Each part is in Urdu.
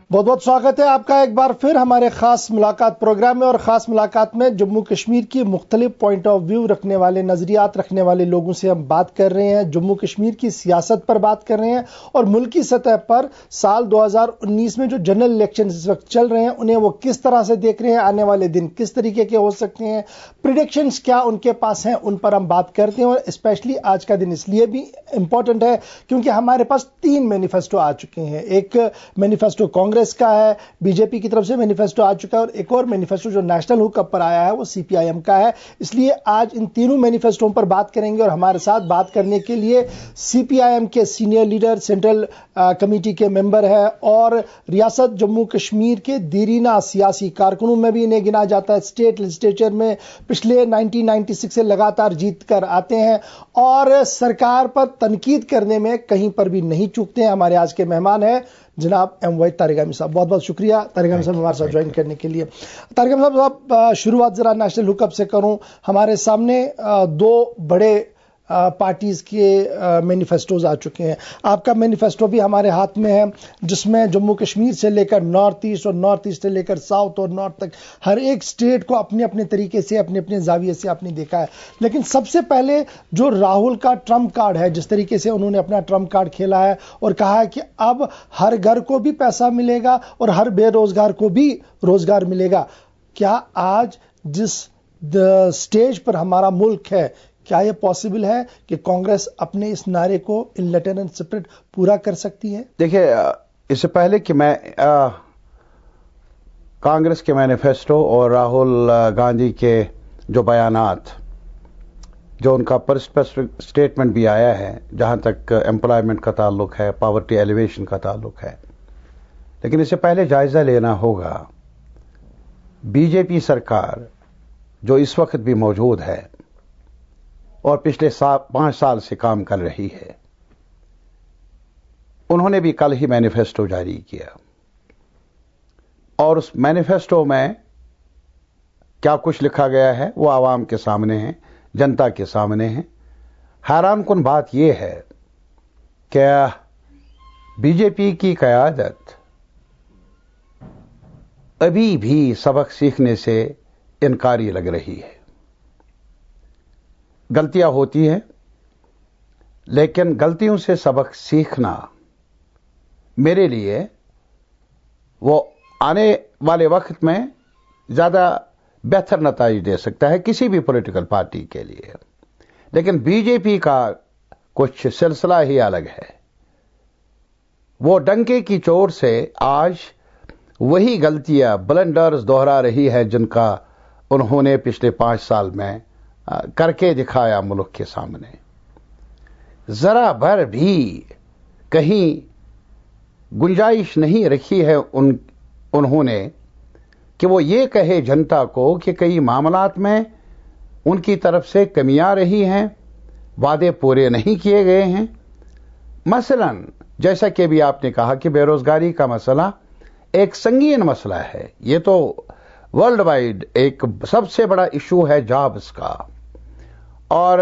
بہت بہت سواگت ہے آپ کا ایک بار پھر ہمارے خاص ملاقات پروگرام میں، اور خاص ملاقات میں جموں کشمیر کی مختلف پوائنٹ آف ویو رکھنے والے، نظریات رکھنے والے لوگوں سے ہم بات کر رہے ہیں، جموں کشمیر کی سیاست پر بات کر رہے ہیں، اور ملکی سطح پر سال 2019 میں جو جنرل الیکشن اس وقت چل رہے ہیں انہیں وہ کس طرح سے دیکھ رہے ہیں، آنے والے دن کس طریقے کے ہو سکتے ہیں، پریڈکشنز کیا ان کے پاس ہیں، ان پر ہم بات کرتے ہیں۔ اور اسپیشلی آج کا دن اس لیے بھی امپورٹنٹ ہے کیونکہ ہمارے پاس 3 مینیفیسٹو آ چکے ہیں۔ ایک مینیفیسٹو کانگریس کا ہے، بی جے پی کی طرف سے مینیفیسٹو آ چکا ہے، اور ایک اور مینیفیسٹو جو نیشنل حک اپ پر آیا ہے وہ سی پی آئی ایم کا ہے۔ اس لیے آج ان تینوں مینیفیسٹوں پر بات کریں گے، اور ہمارے ساتھ بات کرنے کے لیے سی پی آئی ایم کے سینئر لیڈر، سینٹرل کمیٹی کے ممبر ہے، اور ریاست جموں کشمیر کے دیرینہ سیاسی کارکنوں میں بھی انہیں گنا جاتا ہے۔ اسٹیٹ لیجسلیچر میں پچھلے 1996 سے لگاتار جیت کر آتے ہیں، اور سرکار پر تنقید کرنے میں کہیں پر بھی نہیں چوکتے ہیں۔ ہمارے آج کے مہمان ہیں جناب ایم وائی طارق حامد صاحب۔ بہت بہت شکریہ طارق حامد صاحب ہمارے ساتھ جوائن کرنے کے لیے۔ طارق حامد صاحب، شروعات ذرا نیشنل حک اپ سے کروں۔ ہمارے سامنے 2 بڑے پارٹیز کے مینیفیسٹوز آ چکے ہیں۔ آپ کا مینیفیسٹو بھی ہمارے ہاتھ میں ہے، جس میں جموں کشمیر سے لے کر نارتھ ایسٹ، اور نارتھ ایسٹ سے لے کر ساؤتھ اور نارتھ تک ہر ایک سٹیٹ کو اپنے اپنے طریقے سے، اپنے اپنے زاویے سے آپ نے دیکھا ہے۔ لیکن سب سے پہلے جو راہل کا ٹرمپ کارڈ ہے، جس طریقے سے انہوں نے اپنا ٹرمپ کارڈ کھیلا ہے اور کہا ہے کہ اب ہر گھر کو بھی پیسہ ملے گا اور ہر بے روزگار کو بھی روزگار ملے گا، کیا آج جس سٹیج پر ہمارا ملک ہے، کیا یہ پاسبل ہے کہ کانگریس اپنے اس نعرے کو ان لیٹر اینڈ اسپرٹ پورا کر سکتی ہے؟ دیکھیے، اس سے پہلے کہ میں کانگریس کے مینیفیسٹو اور راہل گاندھی کے جو بیانات، جو ان کا پرسپیکٹو سٹیٹمنٹ بھی آیا ہے جہاں تک امپلائمنٹ کا تعلق ہے، پاورٹی ایلیویشن کا تعلق ہے، لیکن اس سے پہلے جائزہ لینا ہوگا بی جے پی سرکار جو اس وقت بھی موجود ہے اور پچھلے 5 سال سے کام کر رہی ہے، انہوں نے بھی کل ہی مینیفیسٹو جاری کیا، اور اس مینیفیسٹو میں کیا کچھ لکھا گیا ہے وہ عوام کے سامنے ہے، جنتا کے سامنے ہے۔ حیران کن بات یہ ہے کہ بی جے پی کی قیادت ابھی بھی سبق سیکھنے سے انکاری لگ رہی ہے۔ غلطیاں ہوتی ہیں، لیکن غلطیوں سے سبق سیکھنا میرے لیے وہ آنے والے وقت میں زیادہ بہتر نتائج دے سکتا ہے کسی بھی پولیٹیکل پارٹی کے لیے۔ لیکن بی جے پی کا کچھ سلسلہ ہی الگ ہے، وہ ڈنکے کی چوٹ سے آج وہی غلطیاں، بلنڈرز دہرا رہی ہے جن کا انہوں نے پچھلے 5 سال میں کر کے دکھایا ملک کے سامنے۔ ذرا بھر بھی کہیں گنجائش نہیں رکھی ہے انہوں نے کہ وہ یہ کہے جنتا کو کہ کئی معاملات میں ان کی طرف سے کمیاں رہی ہیں، وعدے پورے نہیں کیے گئے ہیں۔ مثلا جیسا کہ بھی آپ نے کہا کہ بے روزگاری کا مسئلہ ایک سنگین مسئلہ ہے، یہ تو ورلڈ وائڈ ایک سب سے بڑا ایشو ہے جابز کا، اور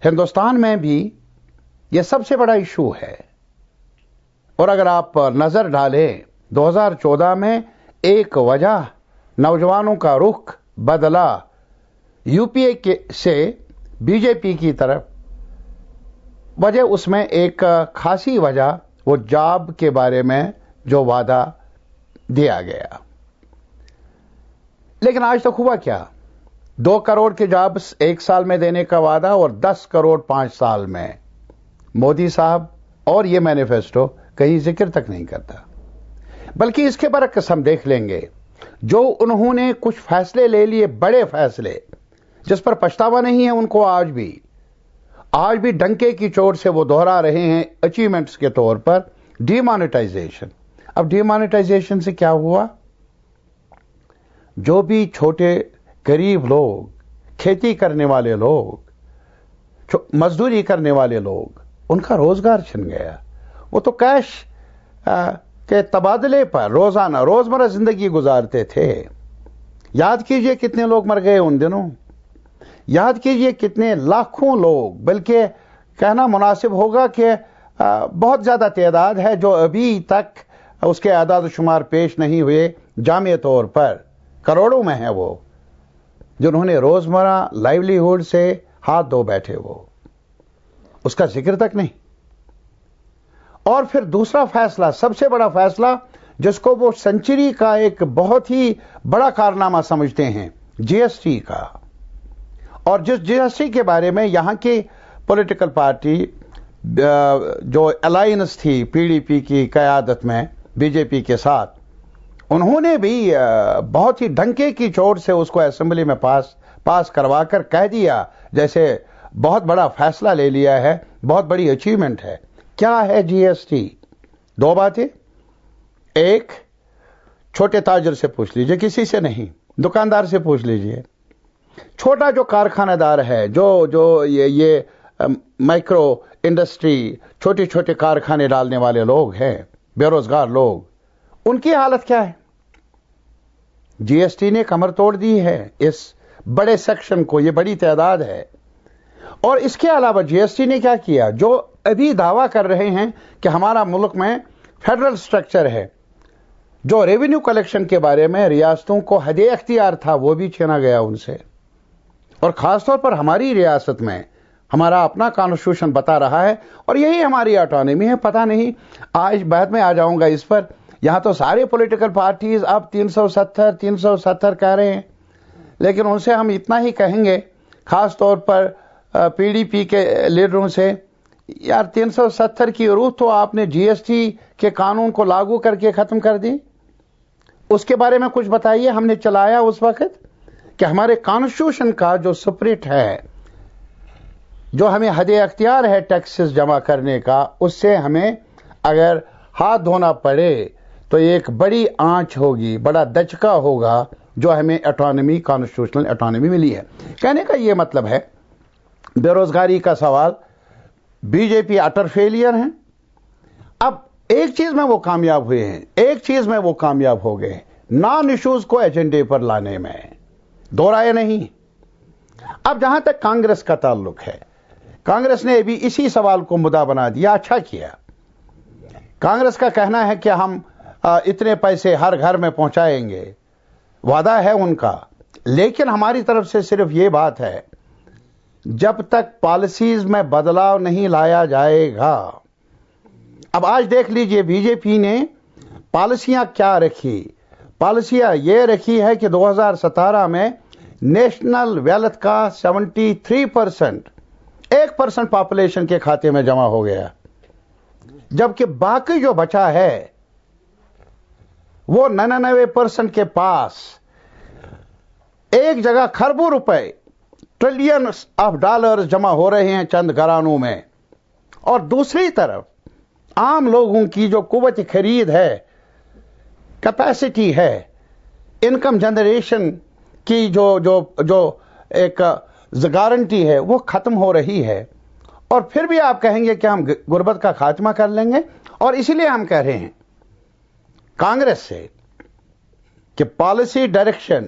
ہندوستان میں بھی یہ سب سے بڑا ایشو ہے۔ اور اگر آپ نظر ڈالیں 2014 میں ایک وجہ نوجوانوں کا رخ بدلا یو پی اے سے بی جے پی کی طرف، وجہ اس میں ایک خاصی وجہ وہ جاب کے بارے میں جو وعدہ دیا گیا، لیکن آج تک ہوا کیا؟ 2 کروڑ کے جابس 1 سال میں دینے کا وعدہ اور 10 کروڑ 5 سال میں۔ مودی صاحب اور یہ مینیفیسٹو کہیں ذکر تک نہیں کرتا، بلکہ اس کے برعکس ہم دیکھ لیں گے جو انہوں نے کچھ فیصلے لے لیے، بڑے فیصلے جس پر پچھتاوا نہیں ہے ان کو، آج بھی ڈنکے کی چوٹ سے وہ دہرا رہے ہیں اچیومنٹس کے طور پر۔ ڈی مانیٹائزیشن، اب ڈی مانیٹائزیشن سے کیا ہوا؟ جو بھی چھوٹے غریب لوگ، کھیتی کرنے والے لوگ، مزدوری کرنے والے لوگ، ان کا روزگار چھن گیا۔ وہ تو کیش کے تبادلے پر روزمرہ زندگی گزارتے تھے۔ یاد کیجئے کتنے لوگ مر گئے ان دنوں، یاد کیجئے کتنے لاکھوں لوگ، بلکہ کہنا مناسب ہوگا کہ بہت زیادہ تعداد ہے جو ابھی تک اس کے اعداد و شمار پیش نہیں ہوئے، جامع طور پر کروڑوں میں ہیں وہ، جنہوں نے روزمرہ لائیولیہوڈ سے ہاتھ دھو بیٹھے، وہ اس کا ذکر تک نہیں۔ اور پھر دوسرا فیصلہ، سب سے بڑا فیصلہ، جس کو وہ سنچری کا ایک بہت ہی بڑا کارنامہ سمجھتے ہیں، جی ایس ٹی کا، اور جس جی ایس ٹی کے بارے میں یہاں کی پولیٹیکل پارٹی جو الائنس تھی پی ڈی پی کی قیادت میں بی جے پی کے ساتھ، انہوں نے بھی بہت ہی ڈنکے کی چوٹ سے اس کو اسمبلی میں پاس کروا کر کہہ دیا جیسے بہت بڑا فیصلہ لے لیا ہے، بہت بڑی اچیومنٹ ہے۔ کیا ہے جی ایس ٹی؟ دو باتیں، ایک چھوٹے تاجر سے پوچھ لیجئے، کسی سے نہیں، دکاندار سے پوچھ لیجئے، چھوٹا جو کارخانہ دار ہے، جو یہ مائکرو انڈسٹری، چھوٹے چھوٹے کارخانے ڈالنے والے لوگ ہیں، بے روزگار لوگ، ان کی حالت کیا ہے؟ جی ایس ٹی نے کمر توڑ دی ہے اس بڑے سیکشن کو، یہ بڑی تعداد ہے۔ اور اس کے علاوہ جی ایس ٹی نے کیا کیا؟ جو ابھی دعویٰ کر رہے ہیں کہ ہمارا ملک میں فیڈرل سٹرکچر ہے، جو ریونیو کلیکشن کے بارے میں ریاستوں کو حد اختیار تھا، وہ بھی چھینا گیا ان سے۔ اور خاص طور پر ہماری ریاست میں ہمارا اپنا کانسٹیٹیوشن بتا رہا ہے، اور یہی ہماری آٹونومی ہے۔ پتہ نہیں، آج بعد میں آ جاؤں گا اس پر، یہاں تو سارے پولیٹیکل پارٹیز اب 370 کہہ رہے ہیں، لیکن ان سے ہم اتنا ہی کہیں گے، خاص طور پر پی ڈی پی کے لیڈروں سے، یار 370 کی روح تو آپ نے جی ایس ٹی کے قانون کو لاگو کر کے ختم کر دی، اس کے بارے میں کچھ بتائیے۔ ہم نے چلایا اس وقت کہ ہمارے کانسٹیٹیوشن کا جو سپرٹ ہے، جو ہمیں حد اختیار ہے ٹیکسز جمع کرنے کا، اس سے ہمیں اگر ہاتھ دھونا پڑے تو ایک بڑی آنچ ہوگی، بڑا دچکا ہوگا، جو ہمیں اٹانومی، کانسٹیٹیوشنل اٹانومی ملی ہے۔ کہنے کا یہ مطلب ہے، بے روزگاری کا سوال، بی جے پی اٹر فیلئر ہیں۔ اب ایک چیز میں وہ کامیاب ہوئے ہیں، ایک چیز میں وہ کامیاب ہو گئے، نان ایشوز کو ایجنڈے پر لانے میں، دو رائے نہیں۔ اب جہاں تک کانگریس کا تعلق ہے، کانگریس نے ابھی اسی سوال کو مدعا بنا دیا، اچھا کیا۔ کانگریس کا کہنا ہے کہ ہم اتنے پیسے ہر گھر میں پہنچائیں گے، وعدہ ہے ان کا، لیکن ہماری طرف سے صرف یہ بات ہے، جب تک پالیسیز میں بدلاؤ نہیں لایا جائے گا۔ اب آج دیکھ لیجئے بی جے پی نے پالیسیاں کیا رکھی، پالیسیاں یہ رکھی ہے کہ 2017 میں نیشنل ویلتھ کا 73%، 1% پاپولیشن کے کھاتے میں جمع ہو گیا، جبکہ باقی جو بچا ہے وہ 99% کے پاس ایک جگہ کھربوں روپے، ٹریلین آف ڈالرز جمع ہو رہے ہیں چند گھرانوں میں، اور دوسری طرف عام لوگوں کی جو قوت خرید ہے، کیپیسٹی ہے، انکم جنریشن کی جو ایک گارنٹی ہے، وہ ختم ہو رہی ہے۔ اور پھر بھی آپ کہیں گے کہ ہم غربت کا خاتمہ کر لیں گے، اور اسی لیے ہم کہہ رہے ہیں کانگریس سے کہ پالیسی ڈائریکشن،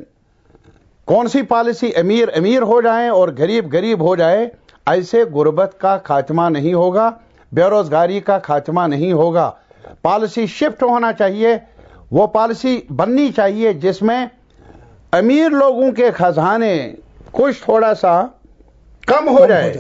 کون سی پالیسی، امیر امیر ہو جائیں اور غریب غریب ہو جائے، ایسے غربت کا خاتمہ نہیں ہوگا، بے روزگاری کا خاتمہ نہیں ہوگا۔ پالیسی شفٹ ہونا چاہیے، وہ پالیسی بننی چاہیے جس میں امیر لوگوں کے خزانے کچھ تھوڑا سا کم ہو جائے،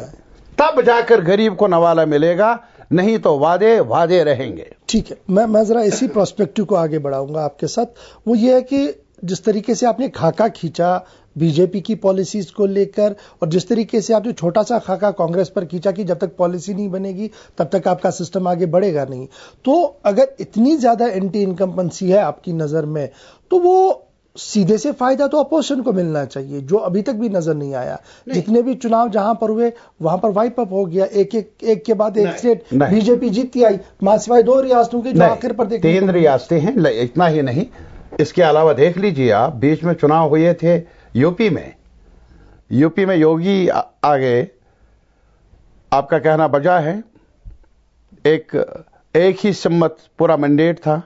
تب جا کر غریب کو نوالا ملے گا، نہیں تو وعدے رہیں گے۔ ٹھیک ہے، میں ذرا اسی پرسپیکٹو کو آگے بڑھاؤں گا آپ کے ساتھ۔ وہ یہ ہے کہ جس طریقے سے آپ نے خاکہ کھینچا بی جے پی کی پالیسیز کو لے کر، اور جس طریقے سے آپ نے چھوٹا سا خاکہ کانگریس پر کھینچا کہ جب تک پالیسی نہیں بنے گی تب تک آپ کا سسٹم آگے بڑھے گا نہیں، تو اگر اتنی زیادہ اینٹی انکمبنسی ہے آپ کی نظر میں، تو وہ سیدھے سے فائدہ تو اپوزیشن کو ملنا چاہیے، جو ابھی تک بھی نظر نہیں آیا۔ جتنے بھی چناؤ جہاں پر ہوئے وہاں پر وائپ اپ ہو گیا، ایک کے بعد ایک اسٹیٹ بی جے پی جیتتی آئی، سوائے 2 ریاستوں کے جو آخر پر دیکھیں۔ 3 ریاستیں ہیں، اتنا ہی نہیں، اس کے علاوہ دیکھ لیجئے آپ، بیچ میں چناؤ ہوئے تھے یو پی میں یوگی آگے، آپ کا کہنا بجا ہے، ایک ہی سمت پورا مینڈیٹ تھا،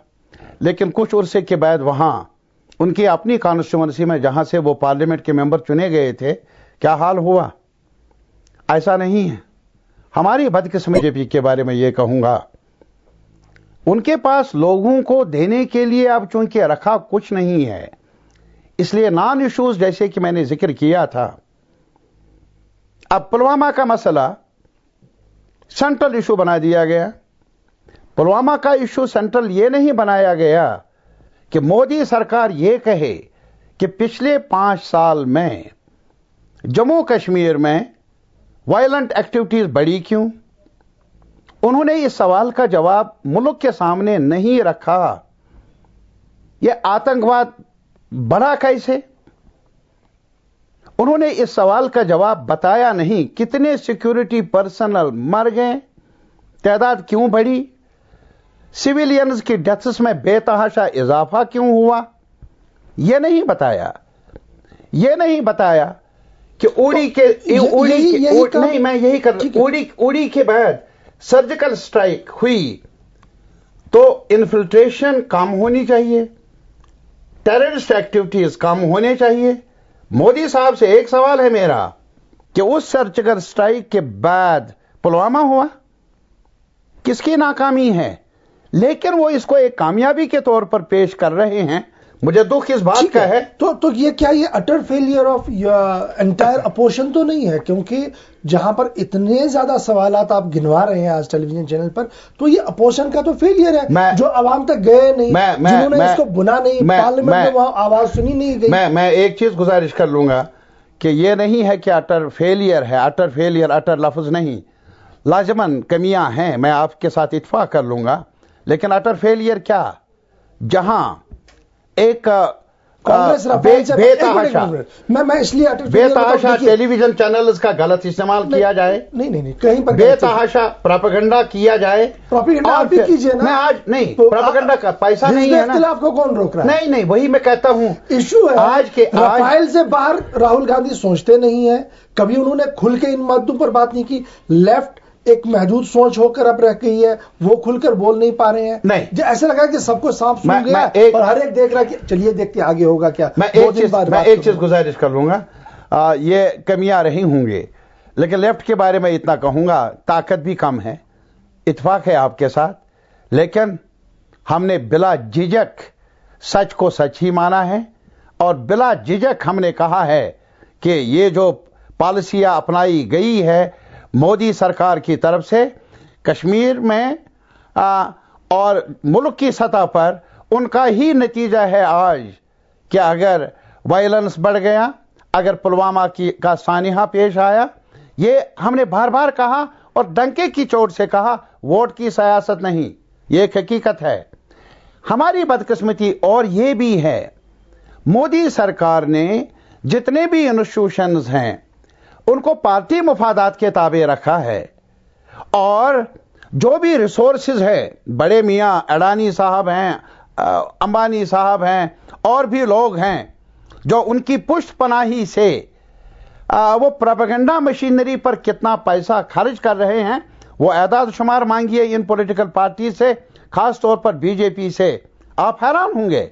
لیکن کچھ عرصے کے بعد وہاں ان کی اپنی کانسٹیچوئنسی میں جہاں سے وہ پارلیمنٹ کے ممبر چنے گئے تھے، کیا حال ہوا؟ ایسا نہیں ہے۔ ہماری بدقسمتی بی جے پی کے بارے میں یہ کہوں گا، ان کے پاس لوگوں کو دینے کے لیے اب چونکہ رکھا کچھ نہیں ہے، اس لیے نان ایشوز جیسے کہ میں نے ذکر کیا تھا، اب پلوامہ کا مسئلہ سینٹرل ایشو بنا دیا گیا۔ پلوامہ کا ایشو سینٹرل یہ نہیں بنایا گیا کہ مودی سرکار یہ کہے کہ پچھلے 5 سال میں جموں کشمیر میں وائلنٹ ایکٹیویٹیز بڑھی کیوں؟ انہوں نے اس سوال کا جواب ملک کے سامنے نہیں رکھا۔ یہ آتنکواد بڑھا کیسے؟ انہوں نے اس سوال کا جواب بتایا نہیں۔ کتنے سیکیورٹی پرسنل مر گئے؟ تعداد کیوں بڑھی؟ سویلینز کی ڈیتھس میں بے تحاشا اضافہ کیوں ہوا؟ یہ نہیں بتایا۔ یہ نہیں بتایا کہ اوڑی کے نہیں، میں یہی کر اوڑی کے بعد سرجیکل سٹرائک ہوئی تو انفلٹریشن کم ہونی چاہیے، ٹیررسٹ ایکٹیویٹیز کم ہونے چاہیے۔ مودی صاحب سے ایک سوال ہے میرا کہ اس سرجیکل سٹرائک کے بعد پلوامہ ہوا، کس کی ناکامی ہے؟ لیکن وہ اس کو ایک کامیابی کے طور پر پیش کر رہے ہیں۔ مجھے دکھ اس بات کا ہے۔ تو یہ کیا یہ اٹر فیلئر آف انٹائر اپوزیشن تو نہیں ہے؟ کیونکہ جہاں پر اتنے زیادہ سوالات آپ گنوا رہے ہیں آج ٹیلی ویژن چینل پر، تو یہ اپوزیشن کا تو فیلئر ہے، جو عوام تک گئے نہیں، جنہوں نے اس کو بنا نہیں، پارلیمنٹ میں وہاں آواز سنی نہیں گئی۔ میں ایک چیز گزارش کر لوں گا کہ یہ نہیں ہے کہ اٹر فیلئر ہے، اٹر فیلئر اٹر لفظ نہیں، لازماً کمیاں ہیں، میں آپ کے ساتھ اتفاق کر لوں گا، لیکن اٹر فیلئر کیا؟ جہاں ایک بے تحاشا ٹیلی ویژن چینلز کا غلط استعمال کیا جائے، نہیں کہیں پر بے تحاشا پراپیگنڈا کیا جائے، پراپیگنڈا کا پیسہ نہیں ہے نا، اختلاف کو کون روک رہا ہے؟ نہیں وہی میں کہتا ہوں، ایشو ہے آج کے رافائل سے باہر راہل گاندھی سوچتے نہیں ہیں، کبھی انہوں نے کھل کے ان مدوں پر بات نہیں کی۔ لیفٹ ایک محدود سوچ ہو کر اب رہ گئی ہے، وہ کھل کر بول نہیں پا رہے ہیں۔ نہیں، ایسا لگا کہ سب کو صاف سن گیا اور ہر ایک دیکھ رہا کہ چلیے دیکھتے آگے ہوگا کیا۔ میں ایک چیز گزارش کر لوں گا، یہ کمیاں رہی ہوں گے، لیکن لیفٹ کے بارے میں اتنا کہوں گا، طاقت بھی کم ہے، اتفاق ہے آپ کے ساتھ، لیکن ہم نے بلا جھجک سچ کو سچ ہی مانا ہے، اور بلا جھجک ہم نے کہا ہے کہ یہ جو پالیسیاں اپنائی گئی ہے مودی سرکار کی طرف سے کشمیر میں اور ملک کی سطح پر، ان کا ہی نتیجہ ہے آج کہ اگر وائلنس بڑھ گیا، اگر پلوامہ کا سانحہ پیش آیا، یہ ہم نے بار بار کہا اور ڈنکے کی چوٹ سے کہا، ووٹ کی سیاست نہیں، یہ ایک حقیقت ہے۔ ہماری بدقسمتی اور یہ بھی ہے، مودی سرکار نے جتنے بھی انسٹیٹیوشنز ہیں ان کو پارٹی مفادات کے تابع رکھا ہے، اور جو بھی ریسورسز ہے، بڑے میاں اڈانی صاحب ہیں، امبانی صاحب ہیں، اور بھی لوگ ہیں جو ان کی پشت پناہی سے وہ پروپیگنڈا مشینری پر کتنا پیسہ خرچ کر رہے ہیں، وہ اعداد شمار مانگیے ان پولیٹیکل پارٹی سے، خاص طور پر بی جے پی سے، آپ حیران ہوں گے۔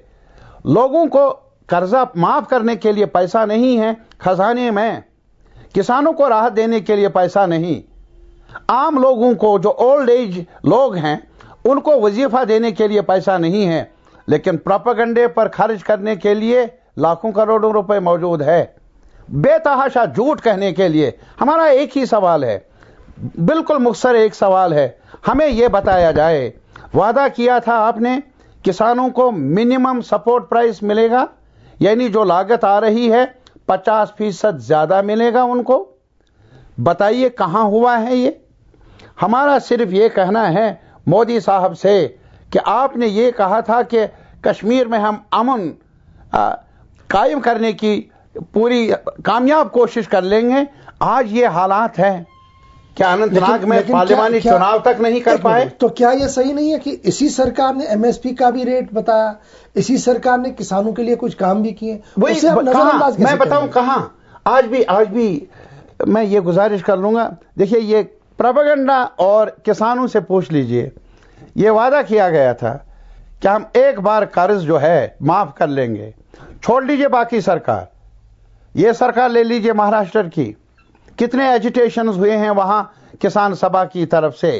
لوگوں کو قرضہ معاف کرنے کے لیے پیسہ نہیں ہے خزانے میں، کسانوں کو راحت دینے کے لیے پیسہ نہیں، عام لوگوں کو جو اولڈ ایج لوگ ہیں ان کو وظیفہ دینے کے لیے پیسہ نہیں ہے، لیکن پروپیگنڈے پر خرچ کرنے کے لیے لاکھوں کروڑوں روپے موجود ہے، بے تحاشا جھوٹ کہنے کے لیے۔ ہمارا ایک ہی سوال ہے، بالکل مختصر ایک سوال ہے، ہمیں یہ بتایا جائے، وعدہ کیا تھا آپ نے کسانوں کو منیمم سپورٹ پرائس ملے گا، یعنی جو لاگت آ رہی ہے 50% زیادہ ملے گا ان کو، بتائیے کہاں ہوا ہے یہ؟ ہمارا صرف یہ کہنا ہے مودی صاحب سے کہ آپ نے یہ کہا تھا کہ کشمیر میں ہم امن قائم کرنے کی پوری کامیاب کوشش کر لیں گے، آج یہ حالات ہیں کہ اننت ناگ میں پارلیمانی چناؤ تک نہیں کر پائے۔ تو کیا یہ صحیح نہیں ہے کہ اسی سرکار نے ایم ایس پی کا بھی ریٹ بتایا، اسی سرکار نے کسانوں کے لیے کچھ کام بھی کیے؟ میں بتاؤں کہاں؟ آج بھی میں یہ گزارش کر لوں گا، دیکھیے یہ پروپیگنڈا، اور کسانوں سے پوچھ لیجئے، یہ وعدہ کیا گیا تھا کہ ہم ایک بار قرض جو ہے معاف کر لیں گے، چھوڑ لیجئے باقی سرکار، یہ سرکار لے لیجئے مہاراشٹر کی، کتنے ایجیٹیشنز ہوئے ہیں وہاں کسان سبھا کی طرف سے،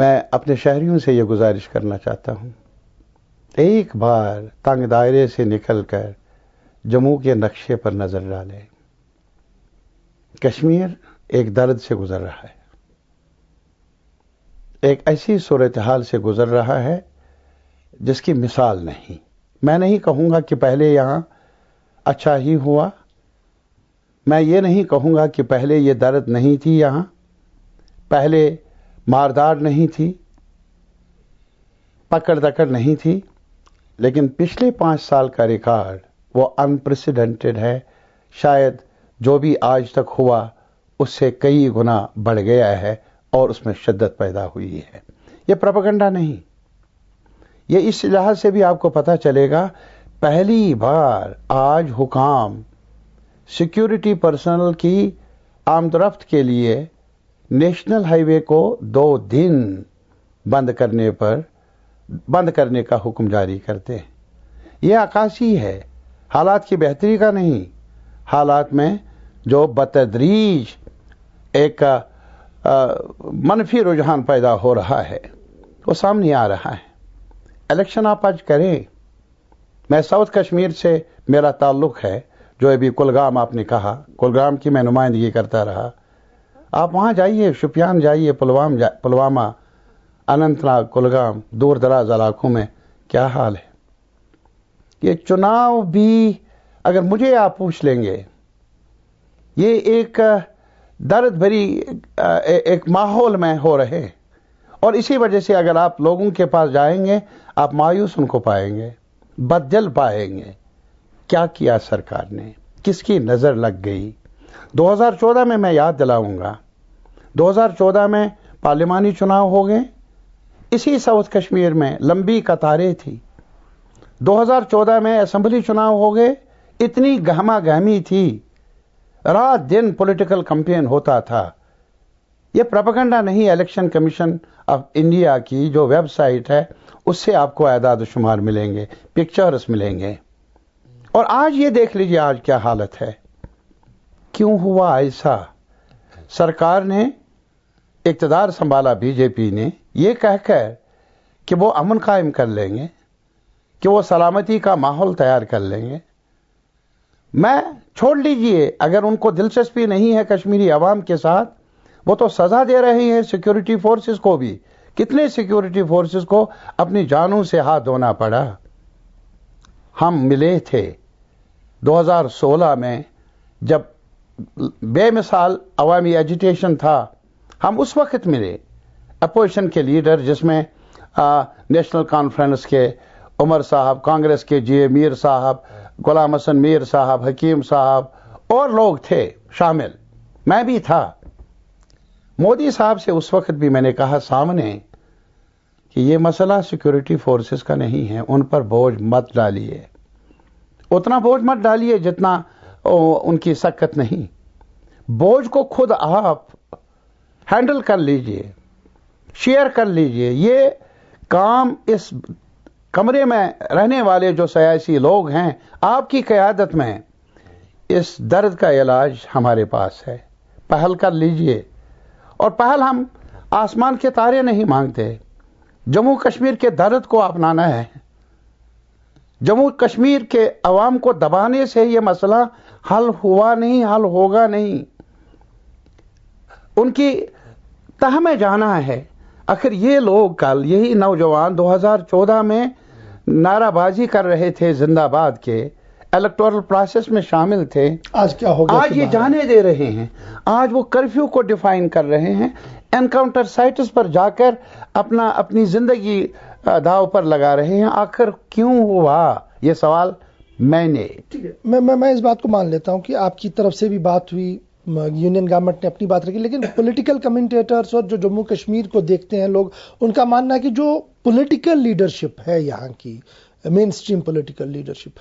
میں اپنے شہریوں سے یہ گزارش کرنا چاہتا ہوں، ایک بار تنگ دائرے سے نکل کر جموں کے نقشے پر نظر ڈالیں۔ کشمیر ایک درد سے گزر رہا ہے، ایک ایسی صورتحال سے گزر رہا ہے جس کی مثال نہیں۔ میں نہیں کہوں گا کہ پہلے یہاں اچھا ہی ہوا، میں یہ نہیں کہوں گا کہ پہلے یہ درد نہیں تھی، یہاں پہلے ماردار نہیں تھی، پکڑ دکڑ نہیں تھی، لیکن پچھلے 5 سال کا ریکارڈ وہ انپریسیڈنٹڈ ہے۔ شاید جو بھی آج تک ہوا اس سے کئی گنا بڑھ گیا ہے اور اس میں شدت پیدا ہوئی ہے۔ یہ پروپیگنڈا نہیں، یہ اس لحاظ سے بھی آپ کو پتہ چلے گا، پہلی بار آج حکام سیکیورٹی پرسنل کی آمد و رفت کے لیے نیشنل ہائی وے کو 2 دن بند کرنے کا حکم جاری کرتے ہیں۔ یہ عکاسی ہے حالات کی بہتری کا نہیں، حالات میں جو بتدریج ایک منفی رجحان پیدا ہو رہا ہے وہ سامنے آ رہا ہے۔ الیکشن آپ آج کریں، میں ساؤتھ کشمیر سے میرا تعلق ہے، جو ابھی کلگام آپ نے کہا، کلگام کی میں نمائندگی کرتا رہا، آپ وہاں جائیے، شوپیان جائیے، پلوامہ، اننت ناگ، کلگام، دور دراز علاقوں میں کیا حال ہے۔ یہ چناؤ بھی اگر مجھے آپ پوچھ لیں گے، یہ ایک درد بھری ایک ماحول میں ہو رہے، اور اسی وجہ سے اگر آپ لوگوں کے پاس جائیں گے آپ مایوس ان کو پائیں گے، بددل پائیں گے۔ کیا کیا سرکار نے، کس کی نظر لگ گئی؟ 2014 میں یاد دلاؤں گا، 2014 میں پارلیمانی چناؤ ہو گئے، اسی ساؤتھ کشمیر میں لمبی قطاریں تھی۔ 2014 میں اسمبلی چناؤ ہو گئے، اتنی گہما گہمی تھی، رات دن پولیٹیکل کمپین ہوتا تھا۔ یہ پروپیگنڈا نہیں، الیکشن کمیشن آف انڈیا کی جو ویب سائٹ ہے اس سے آپ کو اعداد و شمار ملیں گے، پکچرز ملیں گے۔ اور آج یہ دیکھ لیجیے آج کیا حالت ہے۔ کیوں ہوا ایسا؟ سرکار نے اقتدار سنبھالا، بی جے پی نے، یہ کہہ کر کہ وہ امن قائم کر لیں گے، کہ وہ سلامتی کا ماحول تیار کر لیں گے۔ میں چھوڑ لیجئے، اگر ان کو دلچسپی نہیں ہے کشمیری عوام کے ساتھ، وہ تو سزا دے رہے ہیں سیکیورٹی فورسز کو بھی۔ کتنے سیکیورٹی فورسز کو اپنی جانوں سے ہاتھ دھونا پڑا۔ ہم ملے تھے 2016 میں جب بے مثال عوامی ایجیٹیشن تھا، ہم اس وقت ملے، اپوزیشن کے لیڈر جس میں نیشنل کانفرنس کے عمر صاحب، کانگریس کے جی اے میر صاحب، غلام حسن میر صاحب، حکیم صاحب اور لوگ تھے شامل، میں بھی تھا۔ مودی صاحب سے اس وقت بھی میں نے کہا سامنے کہ یہ مسئلہ سیکیورٹی فورسز کا نہیں ہے، ان پر بوجھ مت ڈالیے، اتنا بوجھ مت ڈالیے جتنا ان کی سکت نہیں، بوجھ کو خود آپ ہینڈل کر لیجئے، شیئر کر لیجئے۔ یہ کام اس کمرے میں رہنے والے جو سیاسی لوگ ہیں آپ کی قیادت میں، اس درد کا علاج ہمارے پاس ہے، پہل کر لیجئے۔ اور پہل ہم آسمان کے تارے نہیں مانگتے، جموں کشمیر کے درد کو اپنانا ہے۔ جموں کشمیر کے عوام کو دبانے سے یہ مسئلہ حل ہوا نہیں، حل ہوگا نہیں، ان کی تہ میں جانا ہے۔ آخر یہ لوگ کل یہی نوجوان 2014 میں نعرہ بازی کر رہے تھے زندہ باد کے، الیکٹورل پروسیس میں شامل تھے، آج کیا ہو گیا؟ آج یہ جانے دے رہے ہیں، آج وہ کرفیو کو ڈیفائن کر رہے ہیں، انکاؤنٹر سائٹس پر جا کر اپنی زندگی داؤ پر لگا رہے ہیں۔ آخر کیوں ہوا؟ یہ سوال میں نے میں اس بات کو مان لیتا ہوں کہ آپ کی طرف سے بھی بات ہوئی، یونین گورنمنٹ نے اپنی بات رکھی، لیکن پولیٹیکل کمنٹیٹرز اور جو جموں کشمیر کو دیکھتے ہیں لوگ، ان کا ماننا ہے کہ جو پولیٹیکل لیڈرشپ ہے یہاں کی، مین سٹریم پولیٹیکل لیڈرشپ،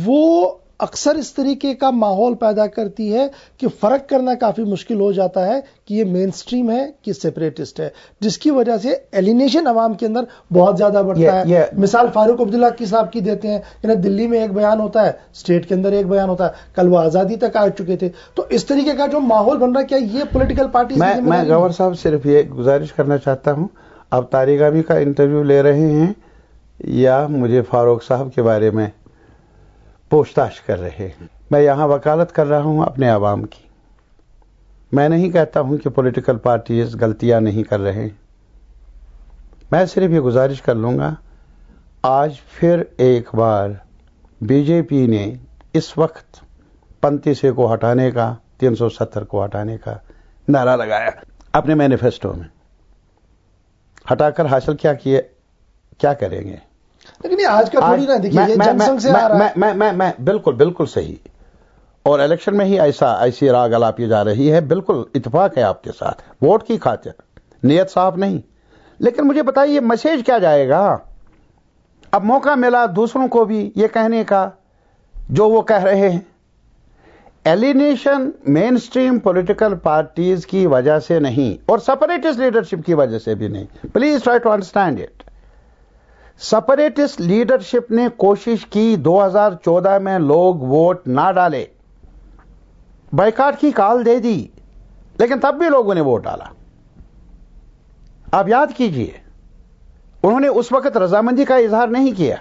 وہ اکثر اس طریقے کا ماحول پیدا کرتی ہے کہ فرق کرنا کافی مشکل ہو جاتا ہے کہ یہ مین سٹریم ہے کہ سیپریٹسٹ ہے، جس کی وجہ سے ایلینیشن عوام کے اندر بہت زیادہ بڑھتا ہے۔ مثال فاروق عبداللہ کی صاحب کی دیتے ہیں، یعنی دلی میں ایک بیان ہوتا ہے، اسٹیٹ کے اندر ایک بیان ہوتا ہے، کل وہ آزادی تک آ چکے تھے۔ تو اس طریقے کا جو ماحول بن رہا ہے، کیا یہ پولیٹیکل پارٹیز؟ میں گورنر صاحب صرف یہ گزارش کرنا چاہتا ہوں، آپ طارق کا انٹرویو لے رہے ہیں یا مجھے فاروق صاحب کے بارے میں پوچھ تاچھ کر رہے ہیں؟ میں یہاں وکالت کر رہا ہوں اپنے عوام کی. میں نہیں کہتا ہوں کہ پولیٹیکل پارٹیز غلطیاں نہیں کر رہے ہیں. میں صرف یہ گزارش کر لوں گا، آج پھر ایک بار بی جے پی نے اس وقت 35 کو ہٹانے کا، 370 کو ہٹانے کا نعرہ لگایا اپنے مینیفیسٹو میں. ہٹا کر حاصل کیا کریں گے؟ لیکن یہ آج کا تھوڑی نہ دیکھیے، یہ جن سنگھ سے آ رہا ہے. میں بالکل صحیح. اور الیکشن میں ہی ایسی راگ الاپی جا رہی ہے. بالکل اتفاق ہے آپ کے ساتھ، ووٹ کی خاطر، نیت صاف نہیں. لیکن مجھے بتائیے میسج کیا جائے گا؟ اب موقع ملا دوسروں کو بھی یہ کہنے کا جو وہ کہہ رہے ہیں. ایلینیشن مین سٹریم پولیٹیکل پارٹیز کی وجہ سے نہیں اور سپریٹسٹ لیڈرشپ کی وجہ سے بھی نہیں. Please try to understand it. Separatist leadership نے کوشش کی 2014 میں لوگ ووٹ نہ ڈالے، بائیکاٹ کی کال دے دی، لیکن تب بھی لوگوں نے ووٹ ڈالا. آپ یاد کیجئے، انہوں نے اس وقت رضامندی کا اظہار نہیں کیا.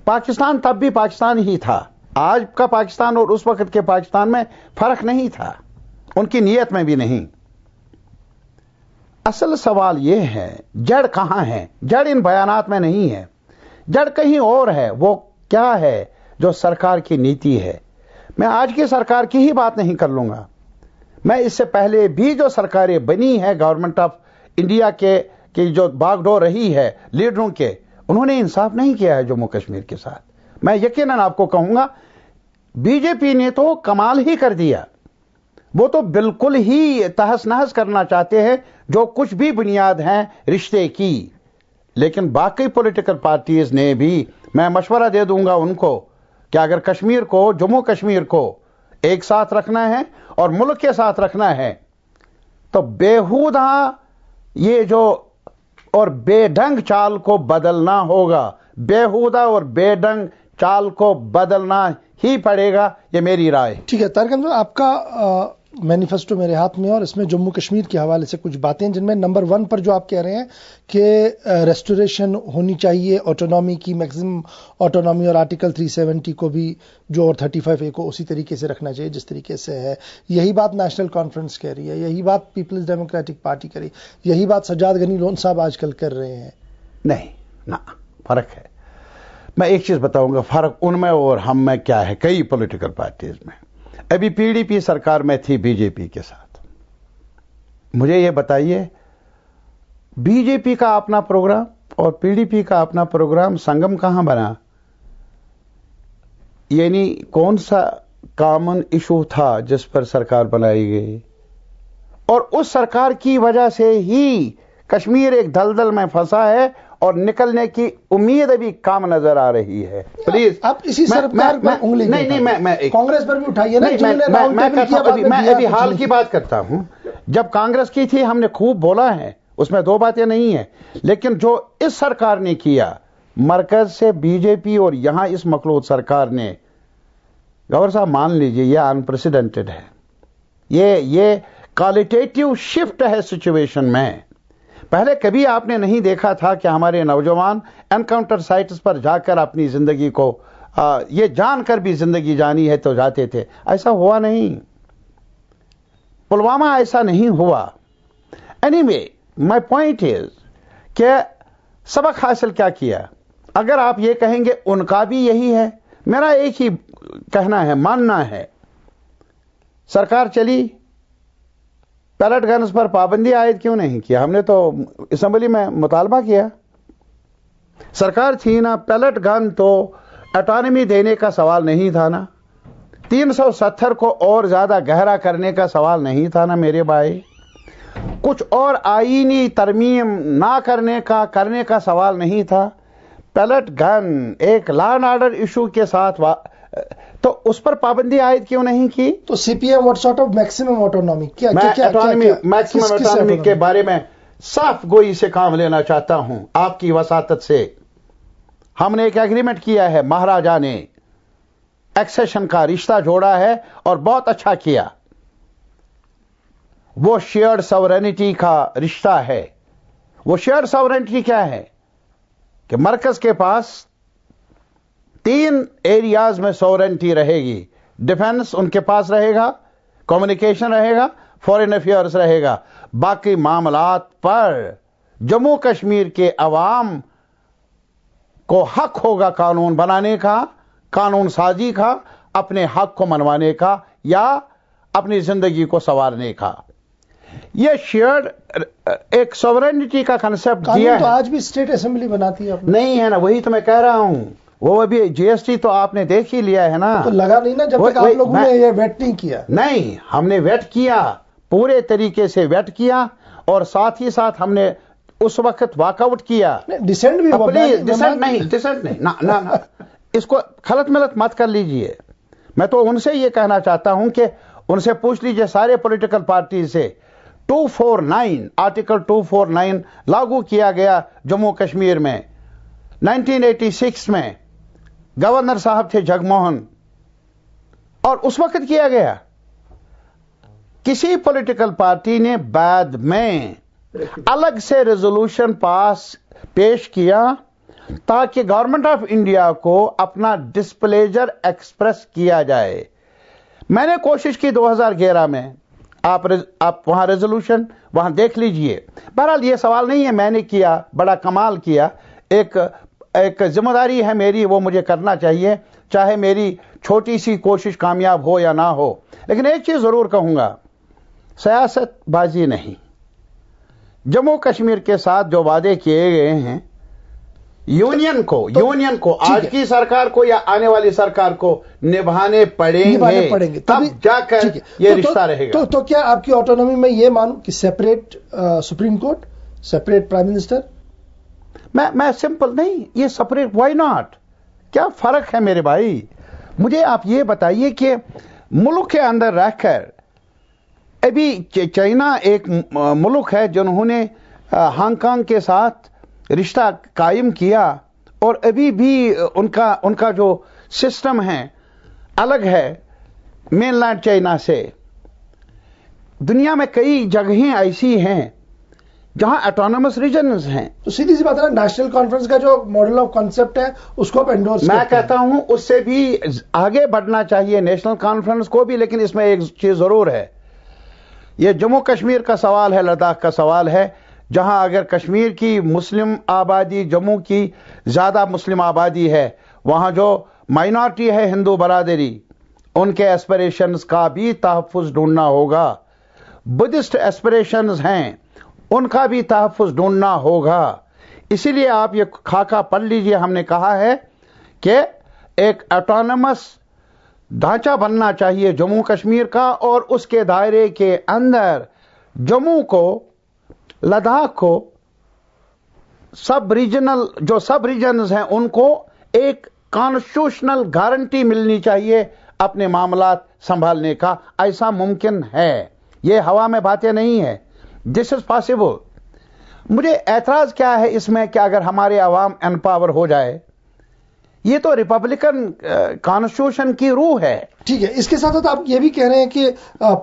پاکستان تب بھی پاکستان ہی تھا. آج کا پاکستان اور اس وقت کے پاکستان میں فرق نہیں تھا، ان کی نیت میں بھی نہیں. اصل سوال یہ ہے، جڑ کہاں ہے؟ جڑ ان بیانات میں نہیں ہے، جڑ کہیں اور ہے. وہ کیا ہے؟ جو سرکار کی نیتی ہے. میں آج کی سرکار کی ہی بات نہیں کر لوں گا، میں اس سے پہلے بھی جو سرکاریں بنی ہے گورنمنٹ آف انڈیا کے جو باغ ڈور رہی ہے لیڈروں کے، انہوں نے انصاف نہیں کیا ہے جموں کشمیر کے ساتھ. میں یقیناً آپ کو کہوں گا بی جے پی نے تو کمال ہی کر دیا. وہ تو بالکل ہی تہس نہس کرنا چاہتے ہیں جو کچھ بھی بنیاد ہیں رشتے کی. لیکن باقی پولیٹیکل پارٹیز نے بھی، میں مشورہ دے دوں گا ان کو کہ اگر کشمیر کو، جموں کشمیر کو ایک ساتھ رکھنا ہے اور ملک کے ساتھ رکھنا ہے تو بیہودہ یہ جو اور بے ڈھنگ چال کو بدلنا ہوگا. بیہودہ اور بے ڈھنگ چال کو بدلنا ہی پڑے گا. یہ میری رائے. ٹھیک ہے طارق صاحب، آپ کا مینیفیسٹو میرے ہاتھ میں ہے اور اس میں جموں کشمیر کے حوالے سے کچھ باتیں جن میں نمبر 1 پر جو آپ کہہ رہے ہیں کہ ریسٹوریشن ہونی چاہیے آٹونومی کی، میکسیمم آٹونومی، اور آرٹیکل 370 کو بھی جو اور 35A کو اسی طریقے سے رکھنا چاہیے جس طریقے سے ہے. یہی بات نیشنل کانفرنس کہہ رہی ہے، یہی بات پیپلز ڈیموکریٹک پارٹی کہہ رہی ہے، یہی بات سجاد غنی لون صاحب آج کل کر رہے ہیں. نہیں، فرق ہے. میں ایک چیز بتاؤں گا، فرق ان میں اور ہم میں کیا ہے. کئی پولیٹیکل پارٹیز میں ابھی پی ڈی پی سرکار میں تھی بی جے پی کے ساتھ. مجھے یہ بتائیے، بی جے پی کا اپنا پروگرام اور پی ڈی پی کا اپنا پروگرام سنگم کہاں بنا؟ یعنی کون سا کامن ایشو تھا جس پر سرکار بنائی گئی؟ اور اس سرکار کی وجہ سے ہی کشمیر ایک دلدل میں پھنسا ہے اور نکلنے کی امید ابھی کام نظر آ رہی ہے. پلیز آپ اسی سرکار پر انگلی نہیں میں کانگریس پر بھی اٹھائیے نا. میں ابھی حال کی بات کرتا ہوں. جب کانگریس کی تھی ہم نے خوب بولا ہے، اس میں دو باتیں نہیں ہیں. لیکن جو اس سرکار نے کیا، مرکز سے بی جے پی اور یہاں اس مخلوط سرکار نے، گورنر صاحب مان لیجئے یہ انپریسیڈنٹڈ ہے. یہ کوالیٹیٹیو شفٹ ہے سچویشن میں. پہلے کبھی آپ نے نہیں دیکھا تھا کہ ہمارے نوجوان انکاؤنٹر سائٹس پر جا کر اپنی زندگی کو یہ جان کر بھی زندگی جانی ہے تو جاتے تھے. ایسا ہوا نہیں. پلوامہ ایسا نہیں ہوا. اینی مائی پوائنٹ از کہ سبق حاصل کیا کیا. اگر آپ یہ کہیں گے ان کا بھی یہی ہے، میرا ایک ہی کہنا ہے، ماننا ہے. سرکار چلی، پیلٹ گنز پر پابندی عائد کیوں نہیں کیا؟ ہم نے تو اسمبلی میں مطالبہ کیا. سرکار تھی نا، پیلٹ گن تو اٹانومی دینے کا سوال نہیں تھا نا، 370 کو اور زیادہ گہرا کرنے کا سوال نہیں تھا نا میرے بھائی. کچھ اور آئینی ترمیم نہ کرنے کا سوال نہیں تھا. پیلٹ گن ایک لا اینڈ آرڈر ایشو کے ساتھ تو اس پر پابندی عائد کیوں نہیں کی؟ تو C P M what sort of maximum autonomy maximum autonomy کے بارے میں صاف گوئی سے کام لینا چاہتا ہوں آپ کی وساطت سے. ہم نے ایک ایگریمنٹ کیا ہے، مہاراجا نے ایکسیشن کا رشتہ جوڑا ہے اور بہت اچھا کیا. وہ شیئرڈ سورینٹی کا رشتہ ہے. وہ شیئر ساورنٹی کیا ہے کہ مرکز کے پاس 3 ایریاز میں ساورنٹی رہے گی. ڈیفنس ان کے پاس رہے گا, کمیونیکیشن رہے گا, فورن افیئرز رہے گا. باقی معاملات پر جموں کشمیر کے عوام کو حق ہوگا قانون بنانے کا, قانون سازی کا, اپنے حق کو منوانے کا یا اپنی زندگی کو سنوارنے کا. یہ شیئرڈ ایک سوورنٹی کا کنسپٹ دیا ہے. تو آج بھی اسٹیٹ اسمبلی بناتی ہے نہیں ہے نا, وہی تو میں کہہ رہا ہوں. وہ ابھی جی ایس ٹی تو آپ نے دیکھ ہی لیا ہے نا. تو لگا نہیں نا جب تک آپ لوگوں نے یہ ویٹ نہیں کیا. نہیں, ہم نے ویٹ کیا, پورے طریقے سے ویٹ کیا, اور ساتھ ہی ساتھ ہم نے اس وقت واک آؤٹ کیا. ڈسینٹ بھی ڈسینٹ نہیں نا, اس کو خلط ملت مت کر لیجئے. میں تو ان سے یہ کہنا چاہتا ہوں کہ ان سے پوچھ لیجئے سارے پولیٹیکل پارٹی سے. 249 آرٹیکل 249 لاگو کیا گیا جموں کشمیر میں 1986 میں. گورنر صاحب تھے جگموہن, اور اس وقت کیا گیا. کسی پولیٹیکل پارٹی نے بعد میں الگ سے ریزولوشن پیش کیا تاکہ گورنمنٹ آف انڈیا کو اپنا ڈسپلیجر ایکسپریس کیا جائے. میں نے کوشش کی 2011 میں, آپ وہاں ریزولوشن وہاں دیکھ لیجئے. بہرحال یہ سوال نہیں ہے, میں نے کیا, بڑا کمال کیا. ایک ذمہ داری ہے میری, وہ مجھے کرنا چاہیے, چاہے میری چھوٹی سی کوشش کامیاب ہو یا نہ ہو. لیکن ایک چیز ضرور کہوں گا, سیاست بازی نہیں. جموں کشمیر کے ساتھ جو وعدے کیے گئے ہیں یونین کو آج کی سرکار کو یا آنے والی سرکار کو نبھانے پڑیں گے, تب جا کر یہ رشتہ رہے گا. تو کیا آپ کی آٹونومی میں یہ مانوں کہ separate supreme court, separate prime minister? میں سمپل نہیں, یہ سپریٹ وائی ناٹ, کیا فرق ہے میرے بھائی؟ مجھے آپ یہ بتائیے کہ ملک کے اندر رہ کر, ابھی چائنا ایک ملک ہے جنہوں نے ہانگ کانگ کے ساتھ رشتہ قائم کیا, اور ابھی بھی ان کا جو سسٹم ہے الگ ہے مین لینڈ چائنا سے. دنیا میں کئی جگہیں ایسی ہیں جہاں اٹونومس ریجنز ہیں. تو سیدھی سی بات ہے, نیشنل کانفرنس کا جو ماڈل آف کانسیپٹ ہے اس کو آپ انڈورس میں کہتا ہوں اس سے بھی آگے بڑھنا چاہیے نیشنل کانفرنس کو بھی. لیکن اس میں ایک چیز ضرور ہے, یہ جموں کشمیر کا سوال ہے, لداخ کا سوال ہے, جہاں اگر کشمیر کی مسلم آبادی, جموں کی زیادہ مسلم آبادی ہے, وہاں جو مائنورٹی ہے ہندو برادری, ان کے ایسپریشنز کا بھی تحفظ ڈھونڈنا ہوگا. بدھسٹ ایسپریشنز ہیں, ان کا بھی تحفظ ڈھونڈنا ہوگا. اسی لیے آپ یہ خاکہ پڑھ لیجئے, ہم نے کہا ہے کہ ایک اٹونومس ڈھانچہ بننا چاہیے جموں کشمیر کا, اور اس کے دائرے کے اندر جموں کو, لداخ کو, سب ریجنز ہیں ان کو ایک کانسٹیٹیوشنل گارنٹی ملنی چاہیے اپنے معاملات سنبھالنے کا. ایسا ممکن ہے, یہ ہوا میں باتیں نہیں ہیں. دس از پاسبل. مجھے اعتراض کیا ہے اس میں کہ اگر ہمارے عوام امپاور ہو جائے, یہ تو ریپبلکن کانسٹیٹیوشن کی روح ہے. ٹھیک ہے, اس کے ساتھ آپ یہ بھی کہہ رہے ہیں کہ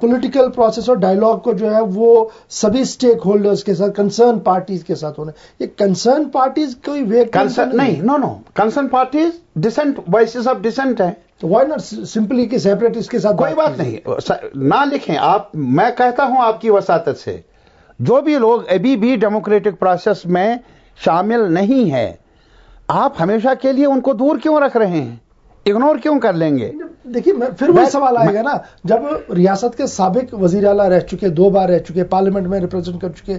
پولیٹیکل پروسیس اور ڈائیلاگ کو جو ہے وہ سبھی سٹیک ہولڈرز کے ساتھ, کنسرن پارٹیز کے ساتھ ہونا. یہ کنسرن پارٹیز کوئی نہیں, no concern parties doesn't, voices of doesn't ہیں. تو وائی ناٹ سمپلی کہ سیپریٹ اس کے ساتھ کوئی بات نہیں, نہ لکھیں آپ. میں کہتا ہوں آپ کی وساطت سے, جو بھی لوگ ابھی بھی ڈیموکریٹک پروسیس میں شامل نہیں ہیں, آپ ہمیشہ کے لیے ان کو دور کیوں رکھ رہے ہیں, اگنور کیوں کر لیں گے؟ دیکھیے پھر وہی سوال آئے گا نا, جب ریاست کے سابق وزیر اعلیٰ رہ چکے, 2 بار رہ چکے, پارلیمنٹ میں ریپرزینٹ کر چکے,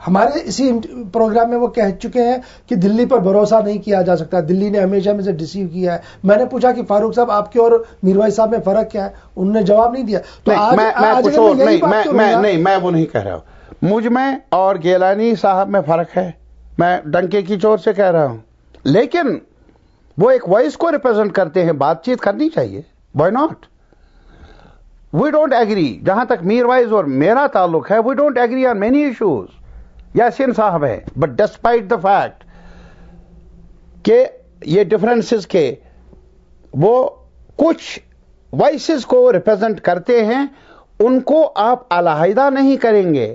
ہمارے اسی پروگرام میں وہ کہہ چکے ہیں کہ دلی پر بھروسہ نہیں کیا جا سکتا, دلی نے ہمیشہ میں سے ڈسیو کیا ہے. میں نے پوچھا کہ فاروق صاحب آپ کے اور میروائز صاحب میں فرق کیا ہے, انہوں نے جواب نہیں دیا. تو میں وہ نہیں کہہ رہا ہوں. مجھ میں اور گیلانی صاحب میں فرق ہے, میں ڈنکے کی چور سے کہہ رہا ہوں. لیکن وہ ایک وائس کو ریپرزینٹ کرتے ہیں, بات چیت کرنی چاہیے. Why not? We don't agree. جہاں تک میروائز اور میرا تعلق ہے, we don't agree on many issues. Yasin صاحب ہے, بٹ ڈسپائٹ دا فیکٹ کہ یہ ڈفرینسز کے وہ کچھ وائسز کو ریپرزینٹ کرتے ہیں, ان کو آپ علیحدہ نہیں کریں گے.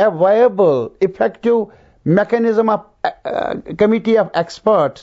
a viable, effective mechanism of committee of experts।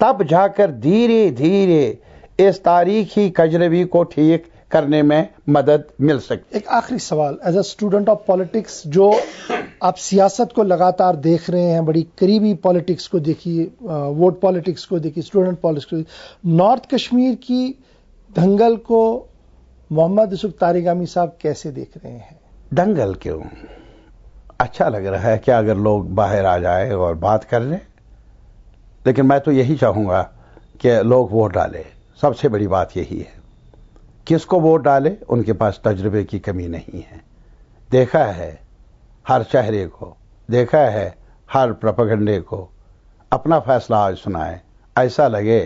تب جا کر دھیرے دھیرے اس تاریخی کجروی کو ٹھیک کرنے میں مدد مل سکتی. ایک آخری سوال، as a student of politics, جو آپ سیاست کو لگاتار دیکھ رہے ہیں، بڑی قریبی پالیٹکس کو دیکھیے، ووٹ پالیٹکس کو دیکھیے، اسٹوڈنٹ پالیٹکس کو دیکھیے، نارتھ کشمیر کی دنگل کو محمد یوسف طارقانی صاحب کیسے دیکھ رہے ہیں؟ دنگل کیوں؟ اچھا لگ رہا ہے کہ اگر لوگ باہر آ جائے اور بات کر لیں، لیکن میں تو یہی چاہوں گا کہ لوگ ووٹ ڈالیں. سب سے بڑی بات یہی ہے. کس کو ووٹ ڈالے؟ ان کے پاس تجربے کی کمی نہیں ہے. دیکھا ہے ہر چہرے کو، دیکھا ہے ہر پروپیگنڈے کو. اپنا فیصلہ آج سنائے، ایسا لگے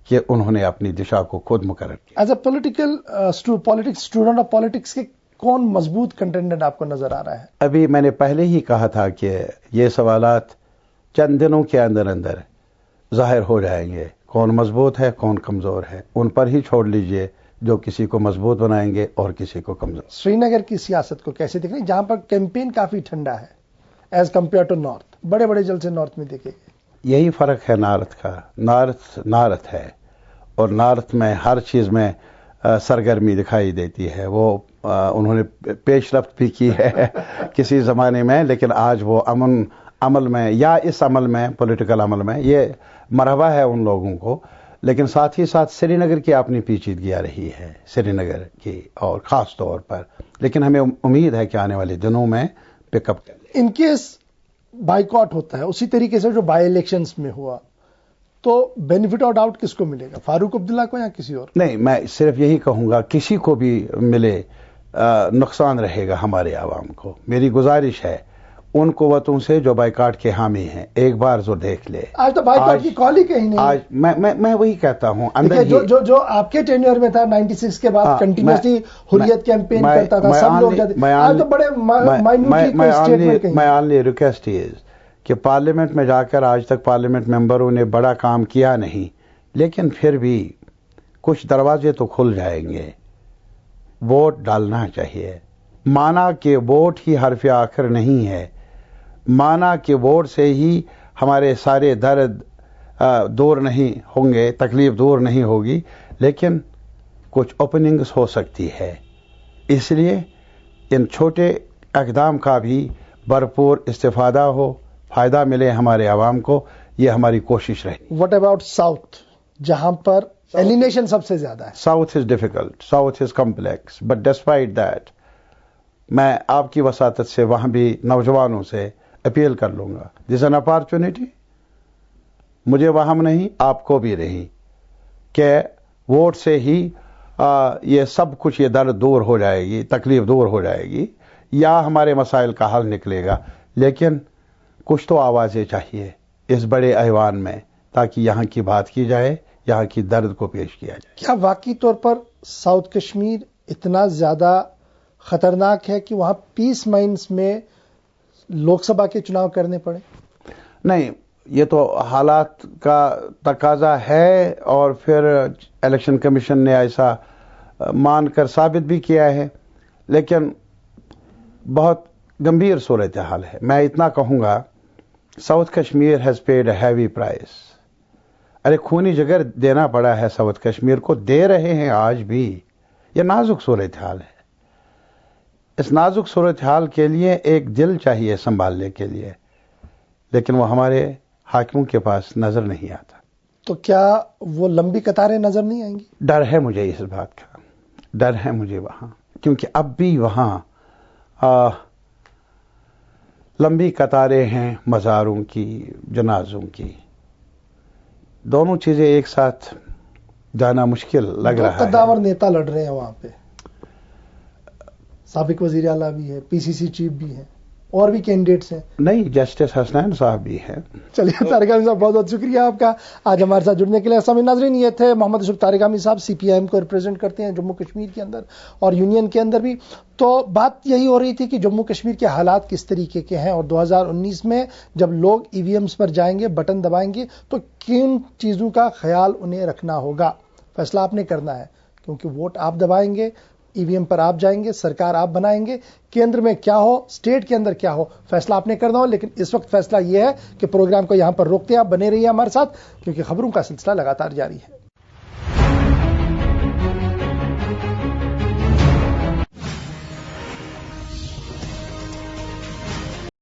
کہ انہوں نے اپنی دشا کو خود مقرر کیا. As a politics student of politics کے کون مضبوط کنٹینڈنٹ آپ کو نظر آ رہا ہے؟ ابھی میں نے پہلے ہی کہا تھا کہ یہ سوالات چند دنوں کے اندر اندر ظاہر ہو جائیں گے. کون مضبوط ہے، کون کمزور ہے، ان پر ہی چھوڑ لیجئے، جو کسی کو مضبوط بنائیں گے اور کسی کو کمزور. سری نگر کی سیاست کو کیسے دیکھ رہے ہیں، جہاں پر کیمپین کافی ٹھنڈا ہے ایز کمپیئر ٹو نارتھ؟ بڑے بڑے جلسے نارتھ میں دیکھے گئے. یہی فرق ہے نارتھ کا. نارتھ ہے، اور نارتھ میں ہر چیز میں سرگرمی دکھائی دیتی ہے. وہ انہوں نے پیش رفت بھی کی ہے کسی زمانے میں، لیکن آج وہ عمل میں یا اس عمل میں، پولیٹیکل عمل میں یہ مرحبا ہے ان لوگوں کو. لیکن ساتھ ہی ساتھ سری نگر کی اپنی پیچیدگی آ رہی ہے، سری نگر کی اور خاص طور پر. لیکن ہمیں امید ہے کہ آنے والے دنوں میں پک اپ کر لیں. ان کیس بائیکاٹ ہوتا ہے اسی طریقے سے جو بائی الیکشنز میں ہوا، تو بینیفٹ آف ڈاؤٹ کس کو ملے گا، فاروق عبداللہ کو یا کسی اور؟ نہیں، میں صرف یہی کہوں گا کسی کو بھی ملے نقصان رہے گا ہمارے عوام کو. میری گزارش ہے ان قوتوں سے جو بائیکاٹ کے حامی ہیں، ایک بار جو دیکھ لے. آج تو بائیکاٹ کی کال ہی کہیں نہیں. آج میں وہی کہتا ہوں، اندر ہی جو آپ کے ٹینیور میں تھا 96 کے بعد کنٹینیوسلی حریت کیمپین کرتا تھا، سب لوگ جاتے. آج تو بڑے مائنوٹلی اسٹیٹمنٹ کہیں. مائی اونلی ریکویسٹ از کہ پارلیمنٹ میں جا کر آج تک پارلیمنٹ ممبروں نے بڑا کام کیا نہیں، لیکن پھر بھی کچھ دروازے تو کھل جائیں گے. ووٹ ڈالنا چاہیے. مانا کہ ووٹ ہی حرف آخر نہیں ہے، مانا کہ ووٹ سے ہی ہمارے سارے درد دور نہیں ہوں گے، تکلیف دور نہیں ہوگی، لیکن کچھ اوپننگز ہو سکتی ہے. اس لیے ان چھوٹے اقدام کا بھی بھرپور استفادہ ہو، فائدہ ملے ہمارے عوام کو، یہ ہماری کوشش رہے. واٹ اباؤٹ ساؤتھ، جہاں پر ایلینیشن سب سے زیادہ ہے؟ South is difficult, south is complex, but despite that میں آپ کی وساطت سے وہاں بھی نوجوانوں سے اپیل کر لوں گا. دس این اپارچونٹی، مجھے وہم نہیں، آپ کو بھی نہیں، کہ ووٹ سے ہی یہ سب کچھ، یہ درد دور ہو جائے گی، تکلیف دور ہو جائے گی، یا ہمارے مسائل کا حل نکلے گا. لیکن کچھ تو آوازیں چاہیے اس بڑے ایوان میں، تاکہ یہاں کی بات کی جائے، یہاں کی درد کو پیش کیا جائے. کیا واقعی طور پر ساؤتھ کشمیر اتنا زیادہ خطرناک ہے کہ وہاں پیس مائنز میں لوک سبھا کے چناؤ کرنے پڑے؟ نہیں، یہ تو حالات کا تقاضا ہے، اور پھر الیکشن کمیشن نے ایسا مان کر ثابت بھی کیا ہے. لیکن بہت گمبھیر صورتحال ہے. میں اتنا کہوں گا، south Kashmir has paid a heavy price. ارے خونی جگر دینا پڑا ہے ساؤتھ کشمیر کو، دے رہے ہیں آج بھی. یہ نازک صورتحال ہے. اس نازک صورتحال کے لیے ایک دل چاہیے سنبھالنے کے لیے، لیکن وہ ہمارے حاکموں کے پاس نظر نہیں آتا. تو کیا وہ لمبی قطاریں نظر نہیں آئیں گی؟ ڈر ہے مجھے اس بات کا، ڈر ہے مجھے وہاں، کیونکہ اب بھی وہاں لمبی قطاریں ہیں مزاروں کی، جنازوں کی. دونوں چیزیں ایک ساتھ جانا مشکل لگ رہا ہے. قداور نیتا لڑ رہے ہیں وہاں پہ، سابق وزیر اعلیٰ بھی ہے، پی سی سی چیف بھی ہے، اور بھی کینڈیڈیٹس ہیں. نہیں، جسٹس حسنین صاحب بھی ہیں. چلیے طارقانی صاحب، بہت بہت شکریہ آپ کا آج ہمارے ساتھ جڑنے کے لیے. سامعین ناظرین، یہ تھے محمد یوسف طارقانی صاحب، سی پی آئی ایم کو ریپرزینٹ کرتے ہیں جموں کشمیر کے اندر اور یونین کے اندر بھی. تو بات یہی ہو رہی تھی کہ جموں کشمیر کے حالات کس طریقے کے ہیں، اور 2019 میں جب لوگ ای وی ایمز پر جائیں گے، بٹن دبائیں گے، تو کن چیزوں کا خیال انہیں رکھنا ہوگا. فیصلہ آپ نے کرنا ہے، کیونکہ ووٹ آپ دبائیں گے، EVM پر آپ جائیں گے, سرکار آپ بنائیں گے, کیندر میں کیا ہو, اسٹیٹ کے اندر کیا ہو, فیصلہ آپ نے کرنا ہو. لیکن اس وقت فیصلہ یہ ہے کہ پروگرام کو یہاں پر روکتے ہیں. آپ بنے رہیے ہمارے ساتھ کیونکہ خبروں کا سلسلہ لگاتار جاری ہے.